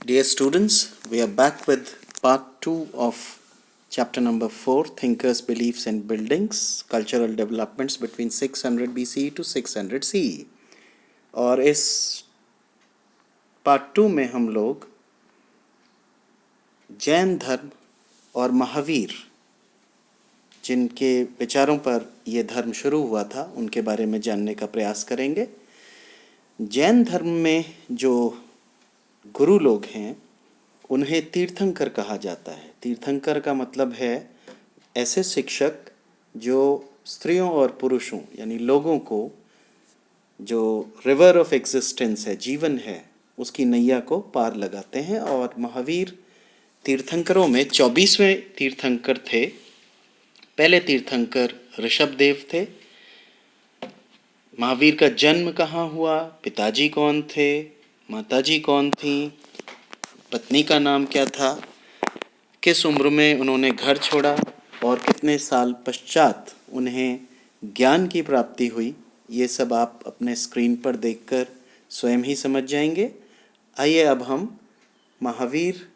Dear students, we are back with part 2 of chapter number 4, Thinkers, Beliefs and Buildings, Cultural Developments between 600 BCE to 600 CE. और इस part 2 में हम लोग जैन धर्म और महावीर जिनके विचारों पर यह धर्म शुरू हुआ था उनके बारे में जानने का प्रयास करेंगे। जैन धर्म में जो गुरु लोग हैं उन्हें तीर्थंकर कहा जाता है। तीर्थंकर का मतलब है ऐसे शिक्षक जो स्त्रियों और पुरुषों यानी लोगों को जो रिवर ऑफ एग्जिस्टेंस है, जीवन है, उसकी नैया को पार लगाते हैं। और महावीर तीर्थंकरों में 24वें तीर्थंकर थे। पहले तीर्थंकर ऋषभदेव थे। महावीर का जन्म कहाँ हुआ, पिताजी कौन थे, माताजी कौन थी, पत्नी का नाम क्या था, किस उम्र में उन्होंने घर छोड़ा और कितने साल पश्चात उन्हें ज्ञान की प्राप्ति हुई, ये सब आप अपने स्क्रीन पर देखकर स्वयं ही समझ जाएंगे। आइए अब हम महावीर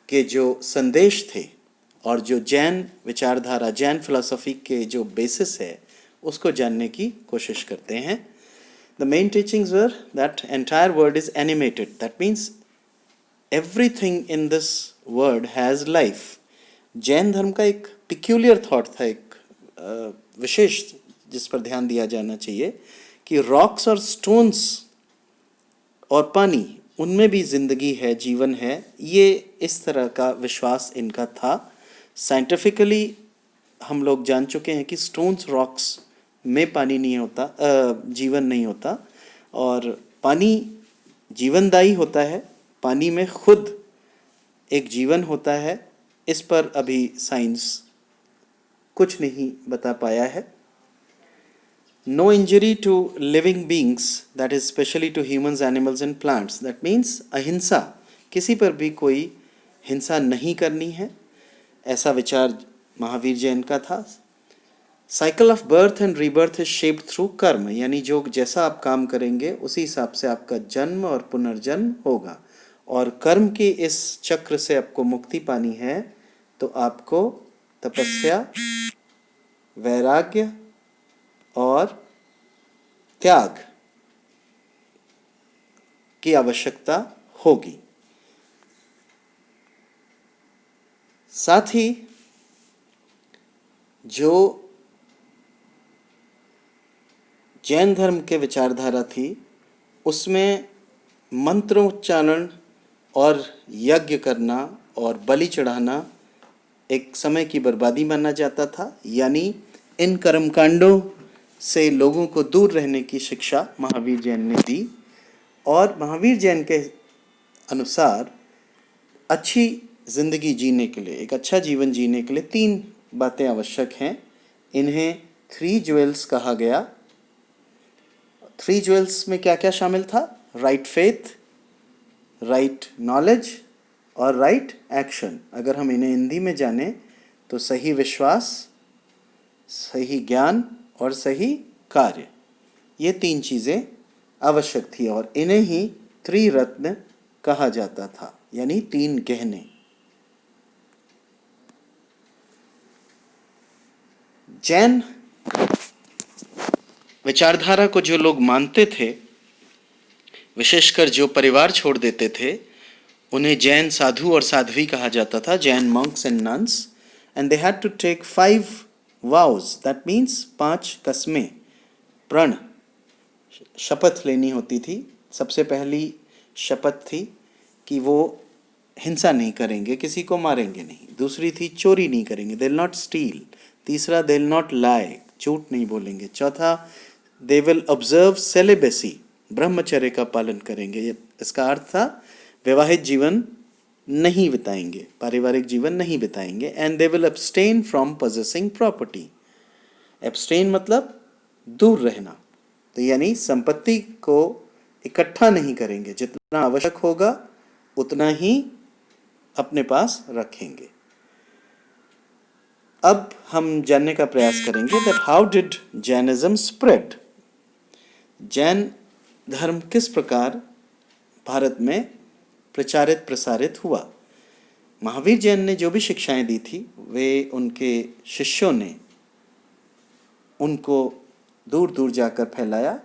के जो संदेश थे और जो जैन विचारधारा, जैन फिलॉसफी के जो बेसिस है, उसको जानने की कोशिश करते हैं। The main teachings were that entire world is animated. That means everything in this world has life. Jain धर्म का एक peculiar thought था, एक विशेष जिस पर ध्यान दिया जाना चाहिए कि रॉक्स और स्टोन्स और पानी, उनमें भी जिंदगी है, जीवन है। ये इस तरह का विश्वास इनका था। साइंटिफिकली हम लोग जान चुके हैं कि स्टोन्स, रॉक्स में पानी नहीं होता, जीवन नहीं होता, और पानी जीवनदायी होता है। पानी में खुद एक जीवन होता है। इस पर अभी साइंस कुछ नहीं बता पाया है। No injury to living beings, that is specially to humans, animals and plants. That means ahimsa, किसी पर भी कोई हिंसा नहीं करनी है, ऐसा विचार महावीर जैन का था। Cycle of birth and rebirth is shaped through कर्म, यानी जो जैसा आप काम करेंगे उसी हिसाब से आपका जन्म और पुनर्जन्म होगा। और कर्म की इस चक्र से आपको मुक्ति पानी है तो आपको तपस्या, वैराग्य और त्याग की आवश्यकता होगी। साथ ही जो जैन धर्म के विचारधारा थी उसमें मंत्रोच्चारण और यज्ञ करना और बलि चढ़ाना एक समय की बर्बादी माना जाता था। यानी इन कर्मकांडों से लोगों को दूर रहने की शिक्षा महावीर जैन ने दी। और महावीर जैन के अनुसार अच्छी जिंदगी जीने के लिए, एक अच्छा जीवन जीने के लिए 3 बातें आवश्यक हैं। इन्हें 3 ज्वेल्स कहा गया। 3 ज्वेल्स में क्या क्या शामिल था? राइट फेथ, राइट नॉलेज और राइट एक्शन। अगर हम इन्हें हिंदी में जाने तो सही विश्वास, सही ज्ञान और सही कार्य, ये 3 चीज़ें आवश्यक थी और इन्हें ही त्रिरत्न कहा जाता था, यानी 3 गहने। जैन विचारधारा को जो लोग मानते थे, विशेषकर जो परिवार छोड़ देते थे, उन्हें जैन साधु और साध्वी कहा जाता था, Jain monks and nuns, and they had to take 5 vows. That means 5 कस्में, प्रण, शपथ लेनी होती थी। सबसे पहली शपथ थी कि वो हिंसा नहीं करेंगे, किसी को मारेंगे नहीं। दूसरी थी चोरी नहीं करेंगे, they will not steal। तीसरा they will not lie, झूठ नहीं बोलेंगे। चौथा they will observe celibacy, ब्रह्मचर्य का पालन करेंगे। इसका अर्थ था वैवाहिक जीवन नहीं बिताएंगे, पारिवारिक जीवन नहीं बिताएंगे। And they will abstain from possessing property। abstain मतलब दूर रहना, तो यानी संपत्ति को इकट्ठा नहीं करेंगे, जितना आवश्यक होगा उतना ही अपने पास रखेंगे। अब हम जानने का प्रयास करेंगे that how did Jainism spread। Jain धर्म किस प्रकार भारत में प्रचारित प्रसारित हुआ। महावीर जैन ने जो भी शिक्षाएं दी थी वे उनके शिष्यों ने उनको दूर दूर जाकर फैलाया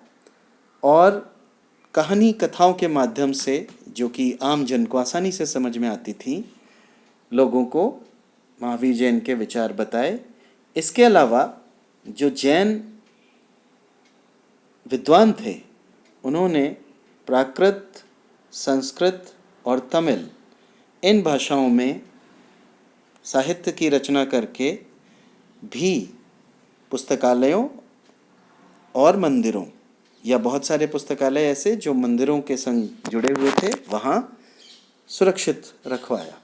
और कहानी कथाओं के माध्यम से, जो कि आम जन को आसानी से समझ में आती थी, लोगों को महावीर जैन के विचार बताए। इसके अलावा जो जैन विद्वान थे उन्होंने प्राकृत, संस्कृत और तमिल इन भाषाओं में साहित्य की रचना करके भी पुस्तकालयों और मंदिरों, या बहुत सारे पुस्तकालय ऐसे जो मंदिरों के संग जुड़े हुए थे, वहाँ सुरक्षित रखवाया।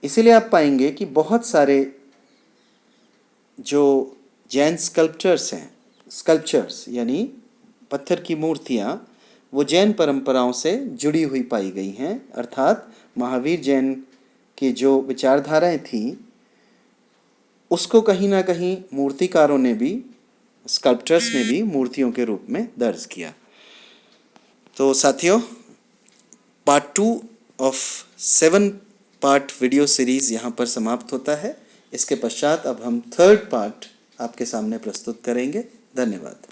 इसीलिए आप पाएंगे कि बहुत सारे जो जैन स्कल्पचर्स यानी पत्थर की मूर्तियाँ, वो जैन परंपराओं से जुड़ी हुई पाई गई हैं। अर्थात महावीर जैन की जो विचारधाराएं थीं उसको कहीं ना कहीं मूर्तिकारों ने भी, स्कल्पचर्स ने भी मूर्तियों के रूप में दर्ज किया। तो साथियों, part 2 of 7 part video series यहाँ पर समाप्त होता है। इसके पश्चात अब हम 3rd पार्ट आपके सामने प्रस्तुत करेंगे। धन्यवाद।